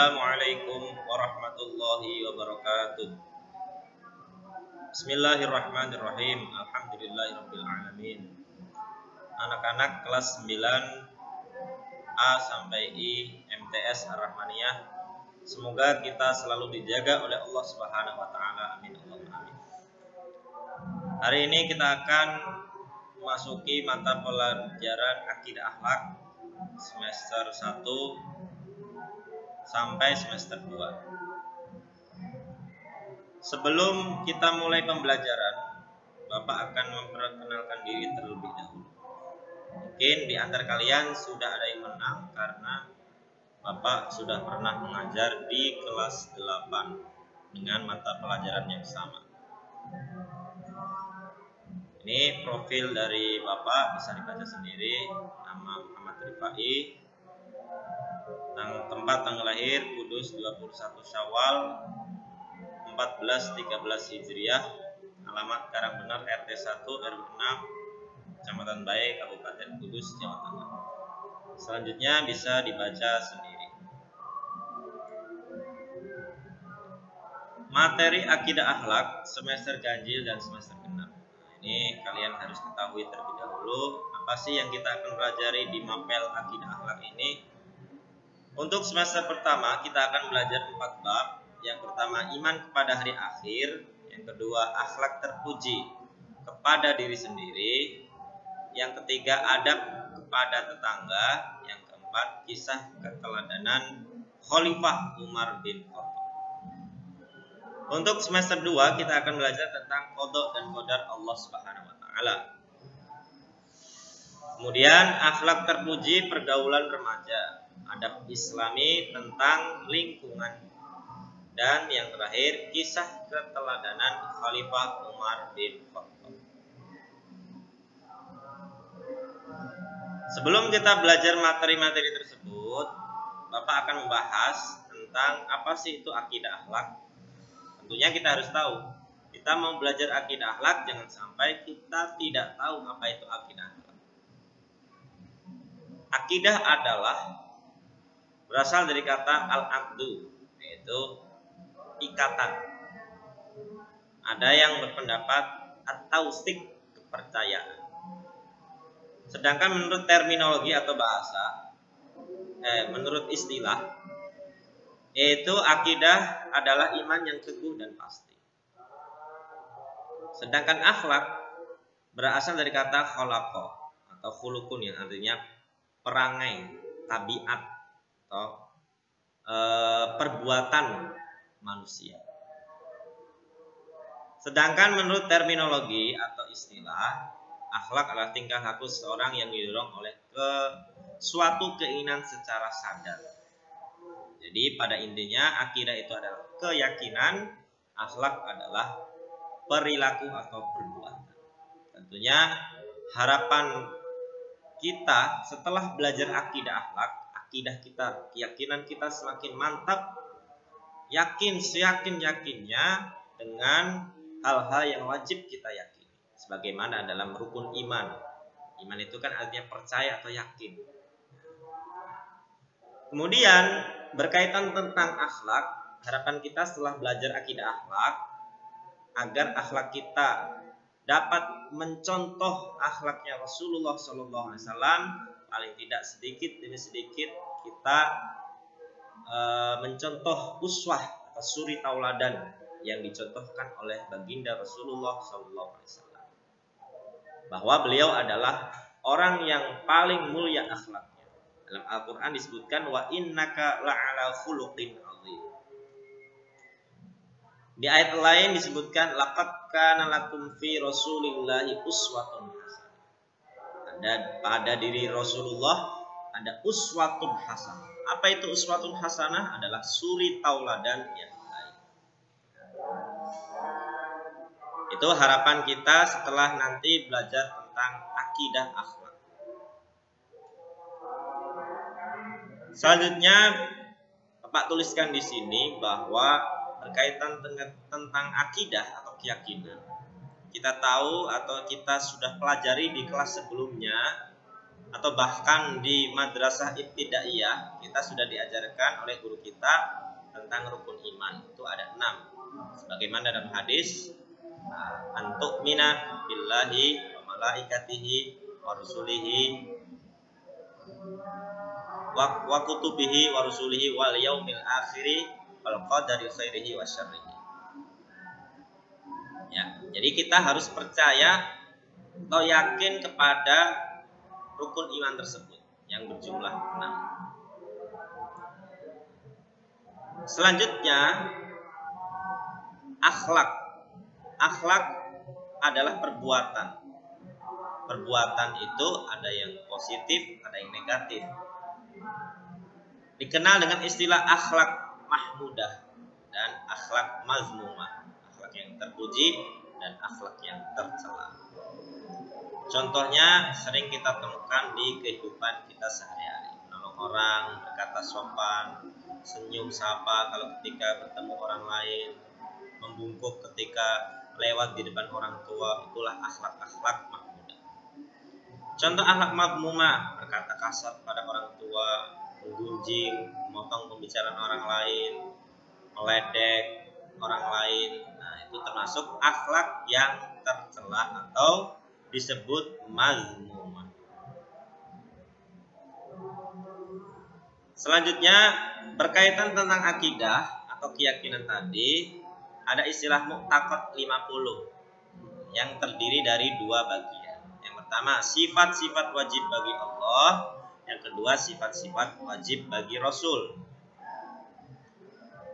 Assalamualaikum warahmatullahi wabarakatuh. Bismillahirrahmanirrahim. Alhamdulillahirabbil alamin. Anak-anak kelas 9A sampai I MTS Ar-Rahmaniyah, semoga kita selalu dijaga oleh Allah Subhanahu wa taala. Amin Allahumma amin. Hari ini kita akan memasuki mata pelajaran Akidah Akhlak semester 1 sampai semester 2. Sebelum kita mulai pembelajaran, Bapak akan memperkenalkan diri terlebih dahulu. Mungkin di antara kalian sudah ada yang mengenal karena Bapak sudah pernah mengajar di kelas 8 dengan mata pelajaran yang sama. Ini profil dari Bapak, bisa dibaca sendiri. Nama Muhammad Rifai, tempat tanggal lahir Kudus 21 Syawal 1413 Hijriah, alamat Karangbenar RT 1 RW 6 Kecamatan Bae, Kabupaten Kudus, Jawa Tengah. Selanjutnya bisa dibaca sendiri. Materi Akidah Akhlak semester ganjil dan semester genap. Ini kalian harus ketahui terlebih dahulu apa sih yang kita akan pelajari di mapel Akidah Akhlak ini. Untuk semester pertama kita akan belajar 4 bab. Yang pertama iman kepada hari akhir, yang kedua akhlak terpuji kepada diri sendiri, yang ketiga adab kepada tetangga, yang keempat kisah keteladanan Khalifah Umar bin Khattab. Untuk semester 2 kita akan belajar tentang qada dan qadar Allah Subhanahu wa taala. Kemudian akhlak terpuji pergaulan remaja, adab Islami tentang lingkungan, dan yang terakhir kisah keteladanan Khalifah Umar bin Khattab. Sebelum kita belajar materi-materi tersebut, Bapak akan membahas tentang apa sih itu akidah akhlak. Tentunya kita harus tahu. Kita mau belajar akidah akhlak, jangan sampai kita tidak tahu apa itu akidah akhlak. Akidah adalah berasal dari kata al-aqdu, yaitu ikatan. Ada yang berpendapat at-tausiq, kepercayaan. Sedangkan menurut terminologi atau bahasa, menurut istilah, yaitu akidah adalah iman yang teguh dan pasti. Sedangkan akhlak berasal dari kata khalaqa atau khulukun, yang artinya perangai, tabiat atau perbuatan manusia. Sedangkan menurut terminologi atau istilah, akhlak adalah tingkah laku seseorang yang didorong oleh suatu keinginan secara sadar. Jadi pada intinya akidah itu adalah keyakinan, akhlak adalah perilaku atau perbuatan. Tentunya harapan kita setelah belajar akidah akhlak, akidah kita, keyakinan kita semakin mantap, yakin seyakin-yakinnya dengan hal-hal yang wajib kita yakini, sebagaimana dalam rukun iman. Iman itu kan artinya percaya atau yakin. Kemudian berkaitan tentang akhlak, harapan kita setelah belajar akidah akhlak, agar akhlak kita dapat mencontoh akhlaknya Rasulullah SAW, paling tidak sedikit demi sedikit kita mencontoh uswah atau suri tauladan yang dicontohkan oleh baginda Rasulullah SAW, bahwa beliau adalah orang yang paling mulia akhlaknya. Dalam Al-Quran disebutkan wa innaka la'ala khuluqin azim. Di ayat lain disebutkan laqad kana lakum fi rasulillahi uswatun hasanah. Pada diri Rasulullah ada uswatun hasanah. Apa itu uswatun hasanah? Adalah suri tauladan yang baik. Itu harapan kita setelah nanti belajar tentang akidah akhlak. Selanjutnya Bapak tuliskan di sini bahwa berkaitan tentang akidah atau keyakinan, kita tahu atau kita sudah pelajari di kelas sebelumnya atau bahkan di madrasah ibtidaiyah kita sudah diajarkan oleh guru kita tentang rukun iman. Itu ada 6. Sebagaimana dalam hadis, antuk mina billahi wa malaikatihi wa rusulihi wa kutubihi wa rusulihi wal yaumil akhiri wal qadari khairihi wa syarrihi. Ya, jadi kita harus percaya atau yakin kepada rukun iman tersebut yang berjumlah 6. Selanjutnya, akhlak. Akhlak adalah perbuatan. Perbuatan itu ada yang positif, ada yang negatif. Dikenal dengan istilah akhlak mahmudah dan akhlak mazmumah. Akhlak yang terpuji dan akhlak yang tercela. Contohnya sering kita temukan di kehidupan kita sehari-hari. Menolong orang, berkata sopan, senyum sapa kalau ketika bertemu orang lain, membungkuk ketika lewat di depan orang tua, itulah akhlak-akhlak mahmudah. Contoh akhlak mazmumah, berkata kasar pada orang tua, menggunjing, memotong pembicaraan orang lain, meledek orang lain. Nah, itu termasuk akhlak yang tercela atau disebut mazmumah. Selanjutnya, berkaitan tentang akidah atau keyakinan tadi, ada istilah mu'taqad 50 yang terdiri dari 2 bagian. Yang pertama, sifat-sifat wajib bagi Allah. Yang kedua, sifat-sifat wajib bagi Rasul.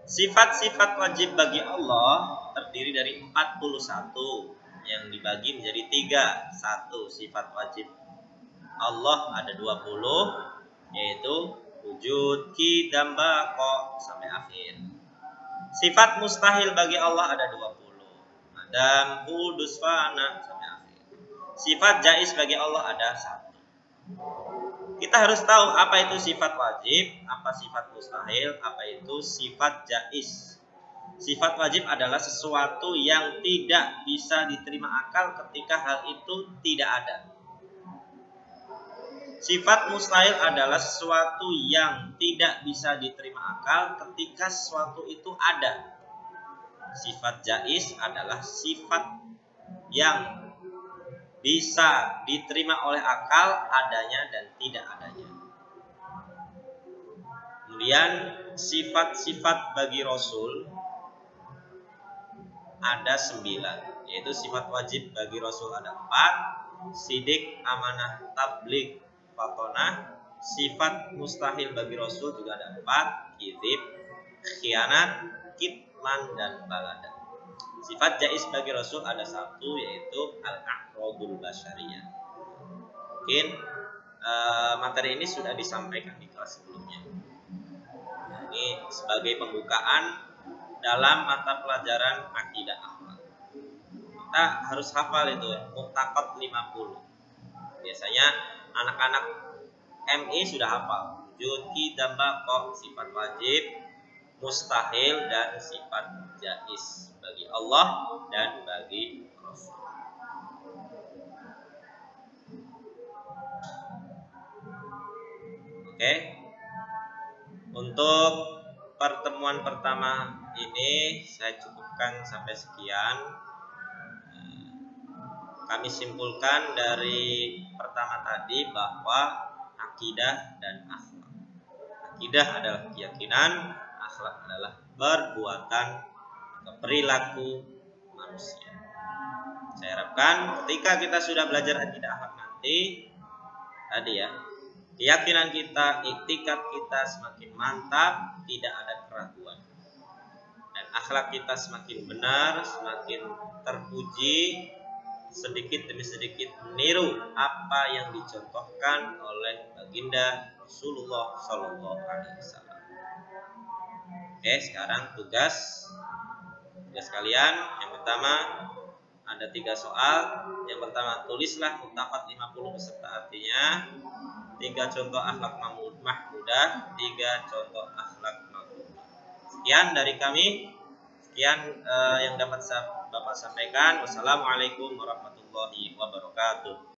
Sifat-sifat wajib bagi Allah terdiri dari 41 yang dibagi menjadi 3. 1. Sifat wajib Allah ada 20, yaitu wujud, qidam, baqa sampai akhir. Sifat mustahil bagi Allah ada 20. Adam, hudus, fana sampai akhir. Sifat jaiz bagi Allah ada 1. Kita harus tahu apa itu sifat wajib, apa sifat mustahil, apa itu sifat jaiz. Sifat wajib adalah sesuatu yang tidak bisa diterima akal ketika hal itu tidak ada. Sifat mustahil adalah sesuatu yang tidak bisa diterima akal ketika sesuatu itu ada. Sifat jaiz adalah sifat yang bisa diterima oleh akal adanya dan tidak adanya. Kemudian sifat-sifat bagi Rasul ada 9, yaitu sifat wajib bagi Rasul ada 4, sidik, amanah, tabligh, fatonah. Sifat mustahil bagi Rasul juga ada 4, kizib, khianat, kitman, dan balada. Sifat jaiz bagi Rasul ada 1, yaitu al-aqradul basyariyah. Mungkin materi ini sudah disampaikan di kelas sebelumnya. Ini sebagai pembukaan dalam mata pelajaran akidah akhlak. Kita harus hafal itu mu'taqad 50. Biasanya anak-anak MI sudah hafal. Wujud, qidam, baqa, sifat wajib, mustahil, dan sifat jaiz bagi Allah dan bagi Rasul. Oke. Untuk pertemuan pertama ini saya cukupkan sampai sekian. Kami simpulkan dari pertama tadi bahwa akidah dan akhlak. Akidah adalah keyakinan, akhlak adalah perbuatan atau perilaku manusia. Saya harapkan ketika kita sudah belajar akidah akhlak nanti, tadi ya, keyakinan kita, iktikad kita semakin mantap, tidak ada keraguan. Dan akhlak kita semakin benar, semakin terpuji, sedikit demi sedikit meniru apa yang dicontohkan oleh baginda Rasulullah Sallallahu Alaihi Wasallam. Oke, sekarang tugas kalian. Yang pertama ada 3 soal. Yang pertama, tulislah mu'taqad 50 beserta artinya. 3 contoh akhlak mahmudah, 3 contoh akhlak mazmumah. Sekian dari kami. Sekian yang dapat Bapak sampaikan. Wassalamualaikum warahmatullahi wabarakatuh.